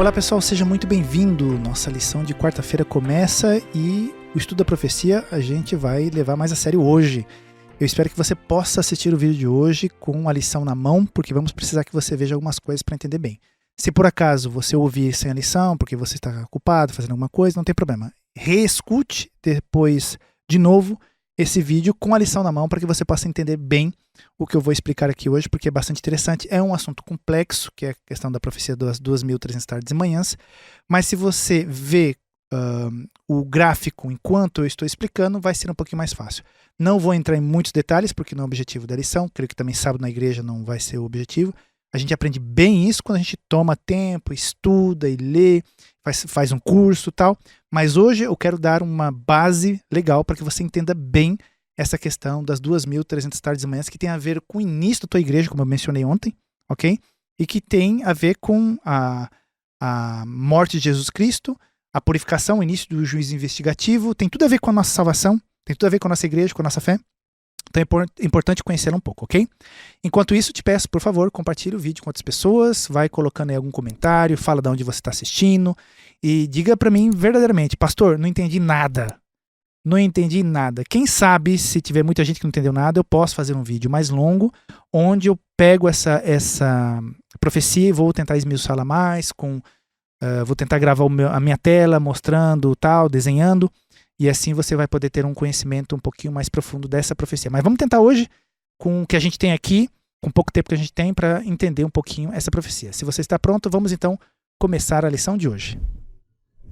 Olá pessoal, seja muito bem-vindo. Nossa lição de quarta-feira começa e o estudo da profecia a gente vai levar mais a sério hoje. Eu espero que você possa assistir o vídeo de hoje com a lição na mão, porque vamos precisar que você veja algumas coisas para entender bem. Se por acaso você ouvir sem a lição, porque você está ocupado fazendo alguma coisa, não tem problema. Reescute depois de novo esse vídeo com a lição na mão para que você possa entender bem o que eu vou explicar aqui hoje, porque é bastante interessante. É um assunto complexo, que é a questão da profecia das 2.300 tardes e manhãs, mas se você vê o gráfico enquanto eu estou explicando, vai ser um pouquinho mais fácil. Não vou entrar em muitos detalhes, porque não é o objetivo da lição, creio que também sábado na igreja não vai ser o objetivo. A gente aprende bem isso quando a gente toma tempo, estuda e lê, faz um curso e tal. Mas hoje eu quero dar uma base legal para que você entenda bem essa questão das 2.300 tardes e manhãs, que tem a ver com o início da tua igreja, como eu mencionei ontem, ok? E que tem a ver com a morte de Jesus Cristo, a purificação, o início do juízo investigativo, tem tudo a ver com a nossa salvação, tem tudo a ver com a nossa igreja, com a nossa fé. Então é importante conhecê-la um pouco, ok? Enquanto isso, te peço, por favor, compartilhe o vídeo com outras pessoas, vai colocando aí algum comentário, fala de onde você está assistindo e diga para mim verdadeiramente, pastor, não entendi nada. Não entendi nada. Quem sabe, se tiver muita gente que não entendeu nada, eu posso fazer um vídeo mais longo, onde eu pego essa profecia e vou tentar esmiuçá-la mais, vou tentar gravar a minha tela, mostrando, tal, desenhando, e assim você vai poder ter um conhecimento um pouquinho mais profundo dessa profecia. Mas vamos tentar hoje, com o que a gente tem aqui, com pouco tempo que a gente tem, para entender um pouquinho essa profecia. Se você está pronto, vamos então começar a lição de hoje.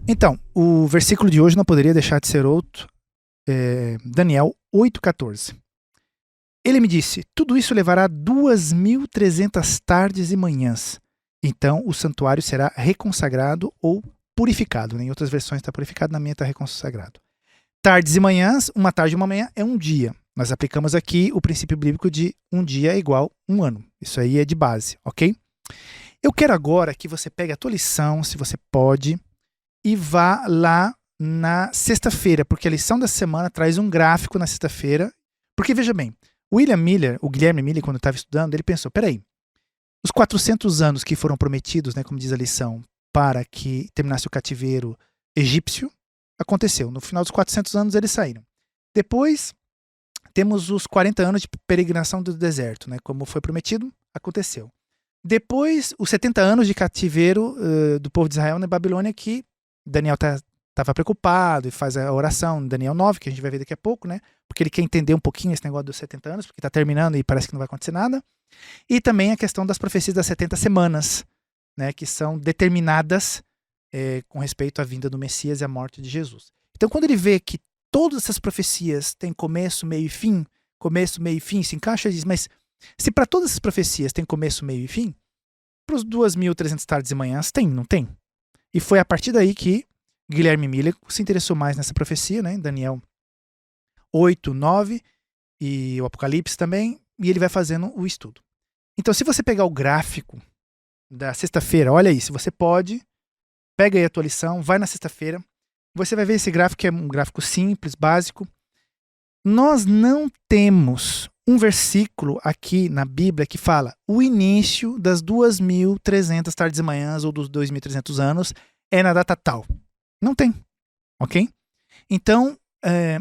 Então, o versículo de hoje não poderia deixar de ser outro, Daniel 8,14. Ele me disse, tudo isso levará 2.300 tardes e manhãs. Então o santuário será reconsagrado ou purificado. Em outras versões está purificado, na minha está reconsagrado. Tardes e manhãs, uma tarde e uma manhã é um dia. Nós aplicamos aqui o princípio bíblico de um dia é igual um ano. Isso aí é de base, ok? Eu quero agora que você pegue a tua lição, se você pode, e vá lá na sexta-feira, porque a lição da semana traz um gráfico na sexta-feira. Porque, veja bem, o Guilherme Miller, quando estava estudando, ele pensou, peraí, os 400 anos que foram prometidos, né, como diz a lição, para que terminasse o cativeiro egípcio, aconteceu. No final dos 400 anos eles saíram. Depois temos os 40 anos de peregrinação do deserto, né, como foi prometido, aconteceu. Depois os 70 anos de cativeiro do povo de Israel na Babilônia, que Daniel estava preocupado e faz a oração em Daniel 9, que a gente vai ver daqui a pouco, né? Porque ele quer entender um pouquinho esse negócio dos 70 anos, porque está terminando e parece que não vai acontecer nada. E também a questão das profecias das 70 semanas, né? Que são determinadas com respeito à vinda do Messias e à morte de Jesus. Então, quando ele vê que todas essas profecias têm começo, meio e fim, se encaixa e diz, mas se para todas essas profecias tem começo, meio e fim, para os 2.300 tardes e manhãs tem, não tem? E foi a partir daí que Guilherme Miller se interessou mais nessa profecia, né? Daniel 8, 9 e o Apocalipse também, e ele vai fazendo o estudo. Então, se você pegar o gráfico da sexta-feira, olha aí, se você pode, pega aí a tua lição, vai na sexta-feira, você vai ver esse gráfico que é um gráfico simples, básico. Nós não temos um versículo aqui na Bíblia que fala o início das 2.300 tardes e manhãs ou dos 2.300 anos é na data tal. Não tem, ok? Então,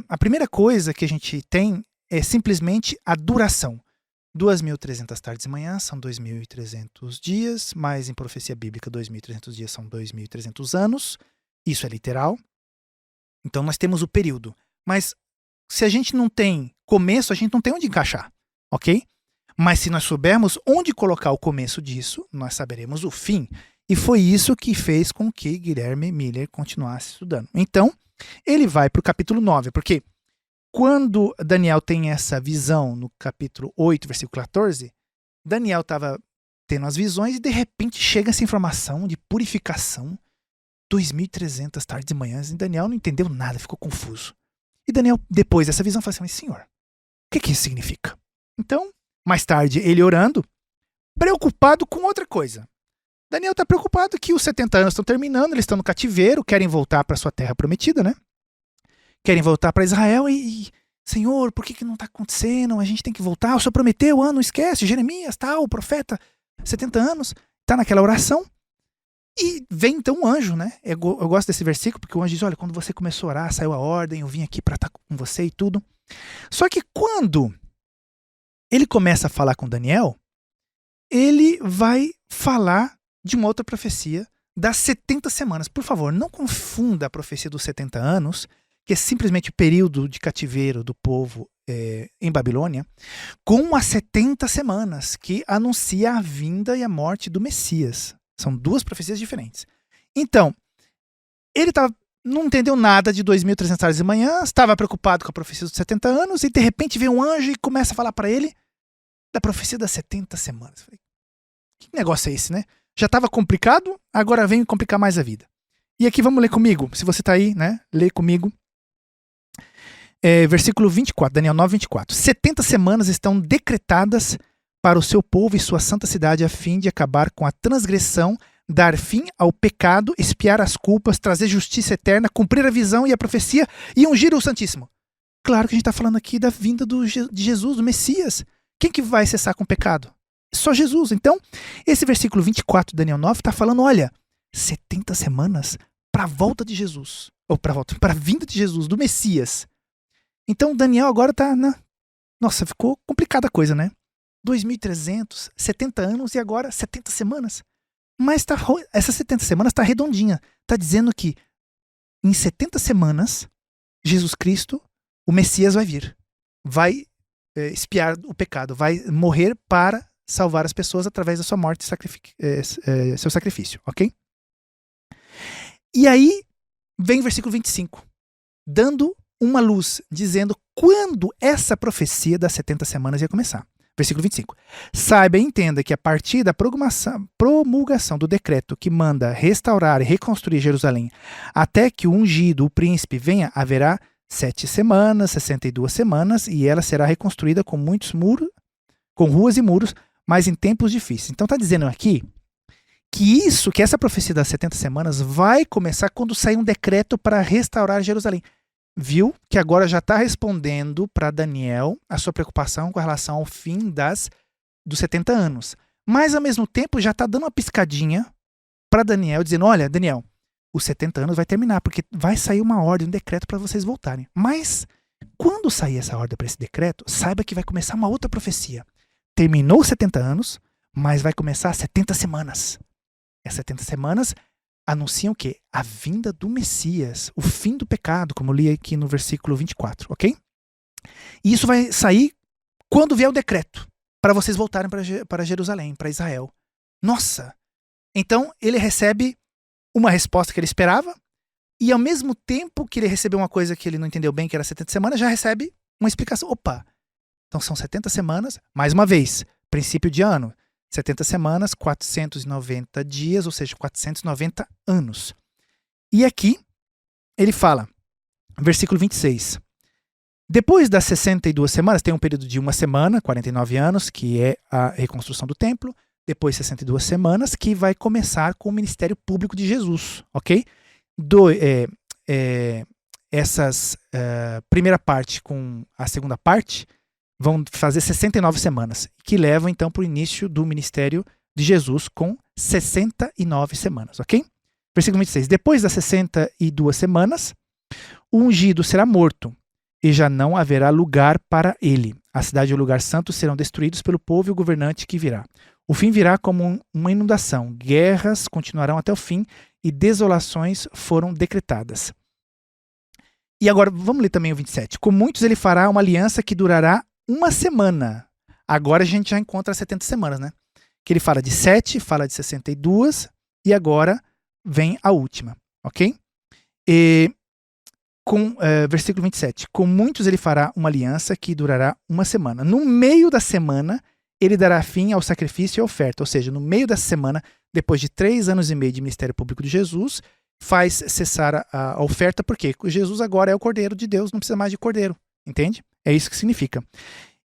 a primeira coisa que a gente tem é simplesmente a duração. 2.300 tardes e manhãs são 2.300 dias, mas em profecia bíblica 2.300 dias são 2.300 anos. Isso é literal. Então nós temos o período. Mas se a gente não tem começo, a gente não tem onde encaixar, ok? Mas se nós soubermos onde colocar o começo disso, nós saberemos o fim. E foi isso que fez com que Guilherme Miller continuasse estudando. Então, ele vai para o capítulo 9, porque quando Daniel tem essa visão no capítulo 8, versículo 14, Daniel estava tendo as visões e de repente chega essa informação de purificação, 2.300 tardes e manhãs, e Daniel não entendeu nada, ficou confuso. E Daniel, depois dessa visão, fala assim, mas senhor, o que isso significa? Então, mais tarde, ele orando, preocupado com outra coisa. Daniel está preocupado que os 70 anos estão terminando, eles estão no cativeiro, querem voltar para sua terra prometida, né? Querem voltar para Israel Senhor, por que não está acontecendo? A gente tem que voltar, o Senhor prometeu, não esquece, Jeremias, tal, o profeta, 70 anos, está naquela oração. E vem então um anjo, né? Eu gosto desse versículo porque o anjo diz, olha, quando você começou a orar, saiu a ordem, eu vim aqui para estar com você e tudo. Só que quando ele começa a falar com Daniel, ele vai falar de uma outra profecia das 70 semanas. Por favor, não confunda a profecia dos 70 anos, que é simplesmente o período de cativeiro do povo em Babilônia, com as 70 semanas, que anuncia a vinda e a morte do Messias. São duas profecias diferentes. Então, ele não entendeu nada de 2.300 horas de manhã, estava preocupado com a profecia dos 70 anos, e de repente vem um anjo e começa a falar para ele da profecia das 70 semanas. Falei, que negócio é esse, né? Já estava complicado, agora vem complicar mais a vida. E aqui vamos ler comigo, se você está aí, né? Lê comigo. Versículo 24, Daniel 9, 24. 70 semanas estão decretadas para o seu povo e sua santa cidade a fim de acabar com a transgressão, dar fim ao pecado, expiar as culpas, trazer justiça eterna, cumprir a visão e a profecia e ungir o Santíssimo. Claro que a gente está falando aqui da vinda de Jesus, do Messias. Quem que vai cessar com o pecado? Só Jesus. Então, esse versículo 24 de Daniel 9 está falando, olha, 70 semanas para a volta de Jesus. Ou para a vinda de Jesus, do Messias. Então, Daniel agora está Nossa, ficou complicada a coisa, né? 2.300, 70 anos e agora 70 semanas. Mas essas 70 semanas está redondinha. Está dizendo que em 70 semanas, Jesus Cristo, o Messias vai vir. Vai expiar o pecado. Vai morrer para salvar as pessoas através da sua morte e seu sacrifício. Ok? E aí vem o versículo 25. Dando uma luz, dizendo quando essa profecia das 70 semanas ia começar. Versículo 25. Saiba e entenda que a partir da promulgação do decreto que manda restaurar e reconstruir Jerusalém, até que o ungido, o príncipe, venha, haverá 7 semanas, 62 semanas, e ela será reconstruída com muitos muros, com ruas e muros, mas em tempos difíceis. Então está dizendo aqui que essa profecia das 70 semanas vai começar quando sair um decreto para restaurar Jerusalém. Viu que agora já está respondendo para Daniel a sua preocupação com relação ao fim dos 70 anos. Mas, ao mesmo tempo, já está dando uma piscadinha para Daniel, dizendo, olha, Daniel, os 70 anos vai terminar, porque vai sair uma ordem, um decreto para vocês voltarem. Mas, quando sair essa ordem para esse decreto, saiba que vai começar uma outra profecia. Terminou os 70 anos, mas vai começar 70 semanas. E as 70 semanas anunciam o quê? A vinda do Messias, o fim do pecado, como eu li aqui no versículo 24, ok? E isso vai sair quando vier o decreto, para vocês voltarem para Jerusalém, para Israel. Nossa! Então ele recebe uma resposta que ele esperava, e ao mesmo tempo que ele recebeu uma coisa que ele não entendeu bem, que era 70 semanas, já recebe uma explicação. Opa! Então são 70 semanas, mais uma vez, princípio de ano. 70 semanas, 490 dias, ou seja, 490 anos. E aqui ele fala, versículo 26. Depois das 62 semanas, tem um período de uma semana, 49 anos, que é a reconstrução do templo. Depois 62 semanas, que vai começar com o ministério público de Jesus, ok? Essas primeira parte com a segunda parte vão fazer 69 semanas, que levam então para o início do ministério de Jesus com 69 semanas, ok? Versículo 26. Depois das 62 semanas, o ungido será morto e já não haverá lugar para ele. A cidade e o lugar santo serão destruídos pelo povo e o governante que virá. O fim virá como uma inundação. Guerras continuarão até o fim e desolações foram decretadas. E agora, vamos ler também o 27. Com muitos ele fará uma aliança que durará uma semana. Agora a gente já encontra as 70 semanas, né? Que ele fala de 7, fala de 62 e agora vem a última, ok? Versículo 27. Com muitos ele fará uma aliança que durará uma semana. No meio da semana, ele dará fim ao sacrifício e à oferta. Ou seja, no meio da semana, depois de 3 anos e meio de ministério público de Jesus, faz cessar a oferta, porque Jesus agora é o Cordeiro de Deus, não precisa mais de cordeiro. Entende? É isso que significa.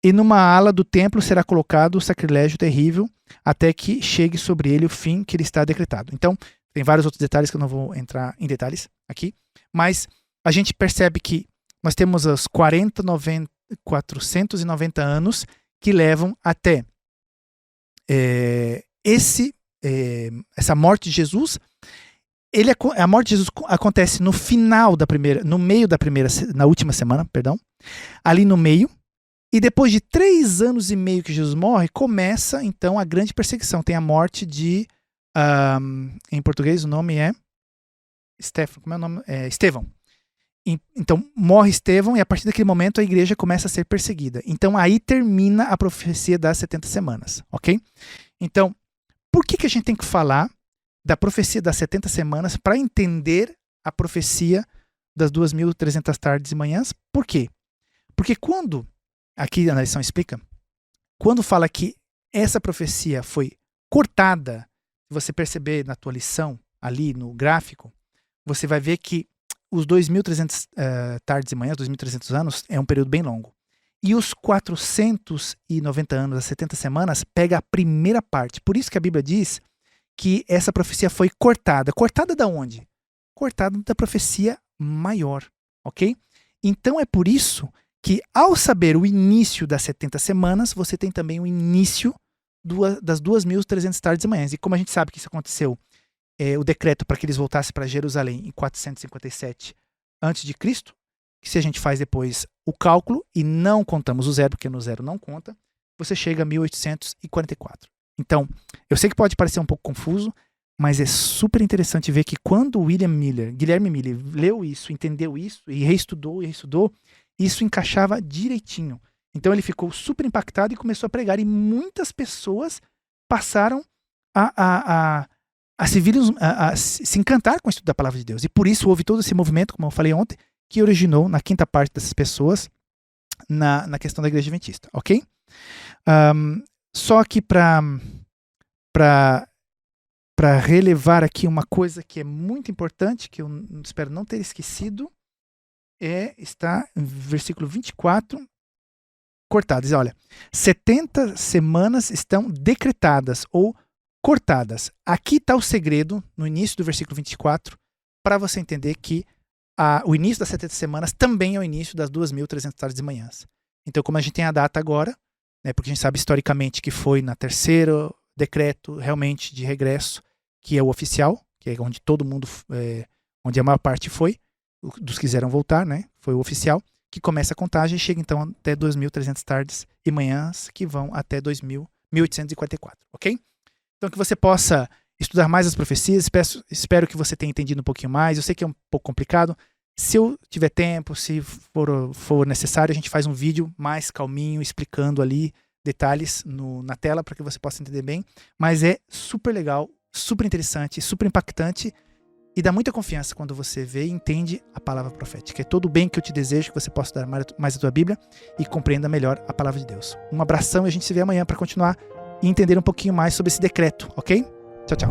E numa ala do templo será colocado o sacrilégio terrível até que chegue sobre ele o fim que ele está decretado. Então, tem vários outros detalhes que eu não vou entrar em detalhes aqui, mas a gente percebe que nós temos os 490 anos que levam até essa morte de Jesus A morte de Jesus acontece no final da primeira, no meio da primeira, na última semana, perdão, ali no meio, e depois de 3 anos e meio que Jesus morre, começa então a grande perseguição. Tem a morte de, em português o nome é como é o nome? Estevão. Então morre Estevão e a partir daquele momento a igreja começa a ser perseguida. Então aí termina a profecia das 70 semanas, ok? Então, por que a gente tem que falar da profecia das 70 semanas para entender a profecia das 2.300 tardes e manhãs? Por quê? Porque quando, aqui na lição explica, quando fala que essa profecia foi cortada, se você perceber na tua lição, ali no gráfico, você vai ver que os 2.300 tardes e manhãs, 2.300 anos, é um período bem longo. E os 490 anos, as 70 semanas, pega a primeira parte. Por isso que a Bíblia diz que essa profecia foi cortada. Cortada da onde? Cortada da profecia maior, ok? Então é por isso que, ao saber o início das 70 semanas, você tem também o início das 2.300 tardes e manhãs. E como a gente sabe que isso aconteceu, o decreto para que eles voltassem para Jerusalém em 457 a.C., que se a gente faz depois o cálculo e não contamos o zero, porque no zero não conta, você chega a 1844. Então, eu sei que pode parecer um pouco confuso, mas é super interessante ver que quando Guilherme Miller, leu isso, entendeu isso e reestudou, isso encaixava direitinho. Então ele ficou super impactado e começou a pregar, e muitas pessoas passaram a se encantar com o estudo da palavra de Deus. E por isso houve todo esse movimento, como eu falei ontem, que originou na quinta parte dessas pessoas na questão da igreja adventista, ok? Só que para relevar aqui uma coisa que é muito importante, que eu espero não ter esquecido, está em versículo 24, cortadas. Olha, 70 semanas estão decretadas ou cortadas. Aqui está o segredo, no início do versículo 24, para você entender que o início das 70 semanas também é o início das 2.300 tardes e manhãs. Então, como a gente tem a data agora, né, porque a gente sabe historicamente que foi na terceiro decreto realmente de regresso, que é o oficial, que é onde todo mundo, onde a maior parte foi, dos que quiseram voltar, né, foi o oficial, que começa a contagem e chega então até 2.300 tardes e manhãs, que vão até 1844, ok? Então que você possa estudar mais as profecias, espero que você tenha entendido um pouquinho mais. Eu sei que é um pouco complicado. Se eu tiver tempo, se for necessário, a gente faz um vídeo mais calminho, explicando ali detalhes na tela para que você possa entender bem. Mas é super legal, super interessante, super impactante e dá muita confiança quando você vê e entende a palavra profética. É todo o bem que eu te desejo, que você possa dar mais a tua Bíblia e compreenda melhor a palavra de Deus. Um abração e a gente se vê amanhã para continuar e entender um pouquinho mais sobre esse decreto, ok? Tchau, tchau.